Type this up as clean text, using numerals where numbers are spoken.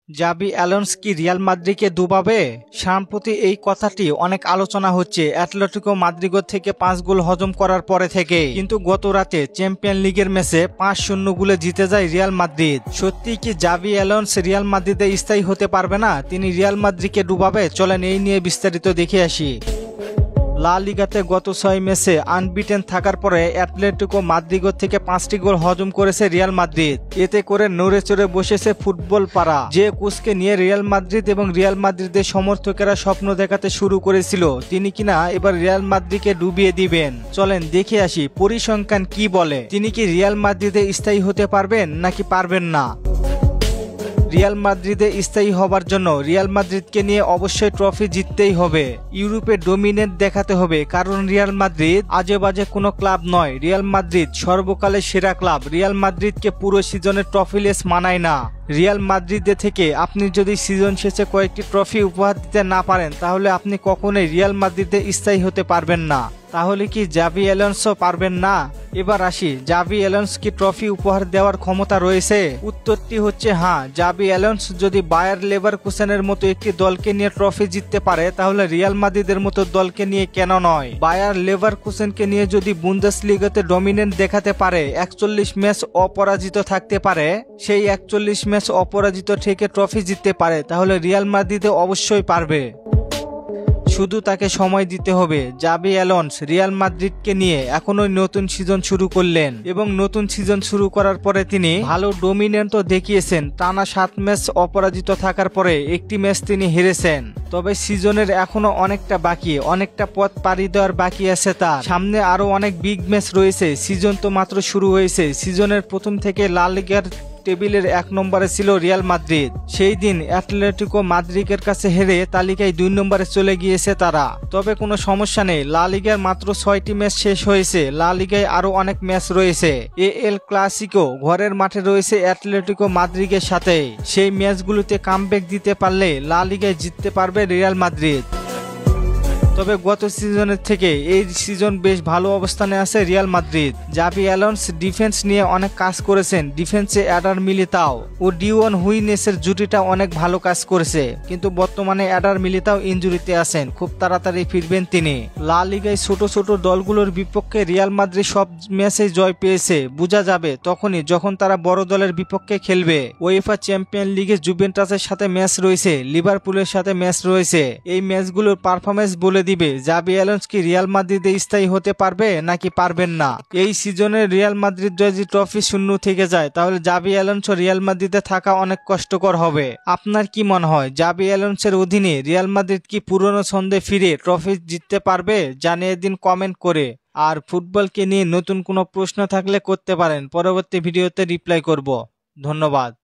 জাবি অ্যালোন্স কি রিয়াল মাদ্রিদকে ডুবাবে? সম্প্রতি এই কথাটি অনেক আলোচনা হচ্ছে অ্যাটলেটিকো মাদ্রিদ থেকে 5 গোল হজম করার পরে থেকে। কিন্তু গত রাতে চ্যাম্পিয়ন লিগের ম্যাচে 5-0 গোলে জিতে যায় রিয়াল মাদ্রিদ। সত্যি কি জাবি অ্যালোন্স রিয়াল মাদ্রিদে স্থায়ী হতে পারবে না? তিনি রিয়াল মাদ্রিদকে ডুবাবে? চলেন এই নিয়ে বিস্তারিত দেখে আসি। লা লিগাতে গত 6 ম্যাচে আনবিটেন থাকার পরে অ্যাটলেটিকো মাদ্রিদ থেকে 5টি গোল হজম করেছে রিয়াল মাদ্রিদ। এতে করে নড়ে চড়ে বসেছে ফুটবল পাড়া। যে কোচকে নিয়ে রিয়াল মাদ্রিদ এবং রিয়াল মাদ্রিদের সমর্থকেরা স্বপ্ন দেখাতে শুরু করেছিল, তিনি কিনা এবার রিয়াল মাদ্রিদকে ডুবিয়ে দিবেন। চলেন দেখে আসি পরিসংখ্যান কি বলে। তিনি কি রিয়াল মাদ্রিদে স্থায়ী হতে পারবেন নাকি পারবেন না? রিয়াল মাদ্রিদে স্থায়ী হবার জন্য রিয়াল মাদ্রিদকে নিয়ে অবশ্যই ট্রফি জিততেই হবে। ইউরোপে ডমিনেট দেখাতে হবে, কারণ রিয়াল মাদ্রিদ আজে বাজে কোনো ক্লাব নয়। রিয়াল মাদ্রিদ সর্বকালের সেরা ক্লাব। রিয়াল মাদ্রিদকে পুরো সিজনে ট্রফিলেস মানায় না। রিয়াল মাদ্রিদে থেকে আপনি যদি সিজন শেষে কয়েকটি ট্রফি উপহার দিতে না পারেন, তাহলে আপনি কখনোই রিয়াল মাদ্রিদে স্থায়ী হতে পারবেন না। তাহলে কি জাবি অ্যালোন্সও পারবেন না? এবার আসি, জাবি অ্যালোন্স কি ট্রফি উপহার দেওয়ার ক্ষমতা রয়েছে? উত্তরটি হচ্ছে হ্যাঁ। জাবি অ্যালোন্স যদি বায়ার লেভারকুসেনের মতো একটি দলকে নিয়ে ট্রফি জিততে পারে, তাহলে রিয়াল মাদ্রিদের মতো দলকে নিয়ে কেন নয়? বায়ার লেভারকুসেনকে নিয়ে যদি বুন্দেসলিগাতে ডমিনেন্ট দেখাতে পারে, 41 ম্যাচ অপরাজিত থাকতে পারে, সেই 41 ম্যাচ অপরাজিত থেকে ট্রফি জিততে পারে, তাহলে রিয়াল মাদ্রিদে অবশ্যই পারবে। শুধু তাকে সময় দিতে হবে। জাবি অ্যালোন্স রিয়াল মাদ্রিদকে নিয়ে এখনোই নতুন সিজন শুরু করলেন, এবং নতুন সিজন শুরু করার পরে তিনি ভালো ডমিনেন্টও দেখিয়েছেন। টানা 7 ম্যাচ অপরাজিত থাকার পরে একটি ম্যাচ তিনি হেরেছেন। তবে সিজনের এখনো অনেকটা বাকি, অনেকটা পথ পাড়ি দেওয়ার বাকি আছে তার। সামনে আরো অনেক বিগ ম্যাচ রয়েছে। সিজন তো মাত্র শুরু হয়েছে। সিজনের প্রথম থেকে লা লিগার টেবিলের 1 নম্বরে ছিল রিয়াল মাদ্রিদ। সেই দিন অ্যাটলেটিকো মাদ্রিদের কাছে হেরে তালিকায় 2 নম্বরে চলে গিয়েছে তারা। তবে কোনো সমস্যা নেই, লা লিগার মাত্র 6টি ম্যাচ শেষ হয়েছে। লা লিগায় আরো অনেক ম্যাচ রয়েছে। এল ক্লাসিকো ঘরের মাঠে রয়েছে অ্যাটলেটিকো মাদ্রিদের সাথে। সেই ম্যাচগুলোতে কামব্যাক দিতে পারলে লা লিগায় জিততে পারবে রিয়াল মাদ্রিদ। তবে গত সিজনের থেকে এই সিজন বেশ ভালো অবস্থানে আছে রিয়াল মাদ্রিদ। জাবি অ্যালোন্স ডিফেন্স নিয়ে অনেক কাজ করেছেন। ডিফেন্সে অ্যাডার মিলিতাও ও ডিওন হুইনেসের জুটিটা অনেক ভালো কাজ করেছে, কিন্তু বর্তমানে অ্যাডার মিলিতাও ইনজুরিতে আছেন। খুব তাড়াতাড়ি ফিরবেন তিনি। লা লিগায় ছোট ছোট দলগুলোর বিপক্ষে রিয়াল মাদ্রিদ সব ম্যাচেই জয় পেয়েছে। বোঝা যাবে তখনই যখন তারা বড় দলের বিপক্ষে খেলবে। ওয়েফা চ্যাম্পিয়ন লিগে জুভেন্টাসের সাথে ম্যাচ রয়েছে, লিভারপুলের সাথে ম্যাচ রয়েছে। এই ম্যাচগুলোর পারফরমেন্স বলে দিবে জাবি অ্যালোন্স কি রিয়াল মাদ্রিদে স্থায়ী হতে পারবে নাকি পারবেন না। এই সিজনে রিয়াল মাদ্রিদ যদি ট্রফি শূন্য থেকে যায়, তাহলে জাবি অ্যালোন্স রিয়াল মাদ্রিদে থাকা অনেক কষ্টকর হবে। আপনার কি মনে হয়, জাবি অ্যালোন্সের অধীনে রিয়াল মাদ্রিদ কি পুরনো ছন্দে ফিরে ট্রফি জিততে পারবে? জানিয়ে দিন কমেন্ট করে। আর ফুটবলকে নিয়ে নতুন কোনো প্রশ্ন থাকলে করতে পারেন, পরবর্তী ভিডিওতে রিপ্লাই করব। ধন্যবাদ।